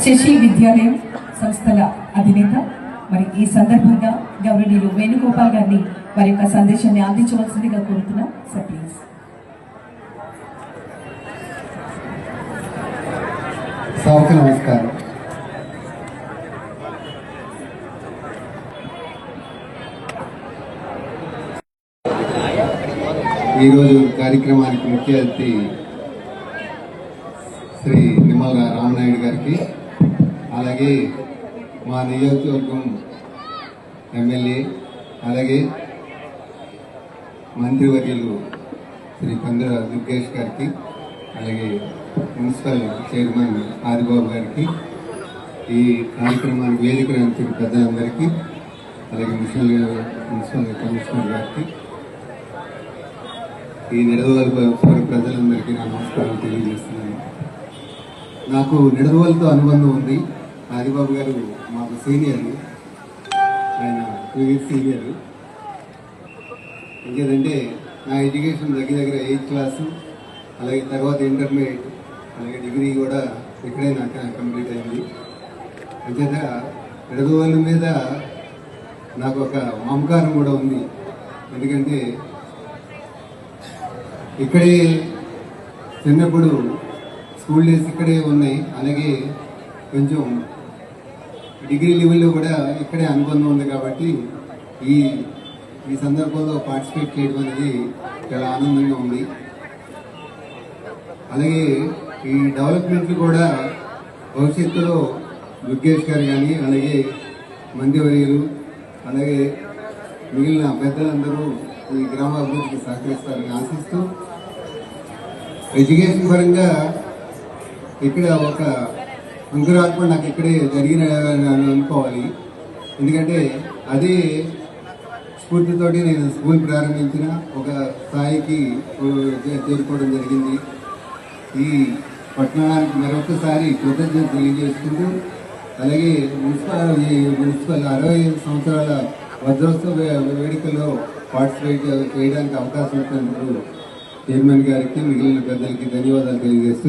శశి విద్యాలయం సంస్థల అధినేత మరి ఈ సందర్భంగా గౌరవనీయులు వేణుగోపాల్ గారిని వారి యొక్క సందేశాన్ని అందించవలసిందిగా కోరుతున్నాం. Sir please. సభకు నమస్కారం. ఈరోజు కార్యక్రమానికి ముఖ్య అతిథి శ్రీ నిమ్మల రామనాయుడు గారికి, అలాగే మా నియోజకవర్గం ఎమ్మెల్యే, అలాగే మంత్రివర్యులు శ్రీ కందుల దుర్గేష్ గారికి, అలాగే మున్సిపల్ చైర్మన్ ఆదిబాబు గారికి, ఈ కార్యక్రమానికి వేదిక రంచిన పెద్దలందరికీ, అలాగే మున్సిపల్ కమిషనర్ గారికి, ఈ నిడదవోలు ప్రజలందరికీ నా నమస్కారాలు తెలియజేస్తున్నాను. నాకు నిడదవోలుతో అనుబంధం ఉంది. ఆదిబాబు గారు మాకు సీనియర్, ఆయన 2 years సీనియర్. ఇంకేదంటే నా ఎడ్యుకేషన్ దగ్గర 8th క్లాసు, అలాగే తర్వాత ఇంటర్మీడియట్, అలాగే డిగ్రీ కూడా ఇక్కడే నాకు కంప్లీట్ అయింది. అంచేత నిడదవోలు మీద నాకు ఒక మమకారం కూడా ఉంది. ఎందుకంటే ఇక్కడే చిన్నప్పుడు స్కూల్ డేస్ ఇక్కడే ఉన్నాయి, అలాగే కొంచెం డిగ్రీ లెవెల్లో కూడా ఇక్కడే అనుబంధం ఉంది. కాబట్టి ఈ సందర్భంలో పార్టిసిపేట్ చేయడం అనేది చాలా ఆనందంగా ఉంది. అలాగే ఈ డెవలప్మెంట్లు కూడా భవిష్యత్తులో దుర్గేష్ గారు కానీ, అలాగే మంత్రివర్యులు, అలాగే మిగిలిన పెద్దలందరూ ఈ గ్రామ అభివృద్ధికి సహకరిస్తారని ఆశిస్తూ, ఎడ్యుకేషన్ పరంగా ఇక్కడ ఒక అంకురార్పణ నాకు ఇక్కడే జరిగిన అనుకోవాలి. ఎందుకంటే అదే స్ఫూర్తితోటి నేను స్కూల్ ప్రారంభించిన ఒక స్థాయికి చేరుకోవడం జరిగింది. ఈ పట్టణానికి మరొకసారి కృతజ్ఞత తెలియజేసుకుంటూ, అలాగే మున్సిపల్ 65 సంవత్సరాల వజ్రోత్సవ వేడుకలో పార్టిసిపేట్ చేయడానికి అవకాశం ఇచ్చినందుకు చైర్మన్ గారికి, మిగిలిన పెద్దలకి ధన్యవాదాలు తెలియజేస్తూ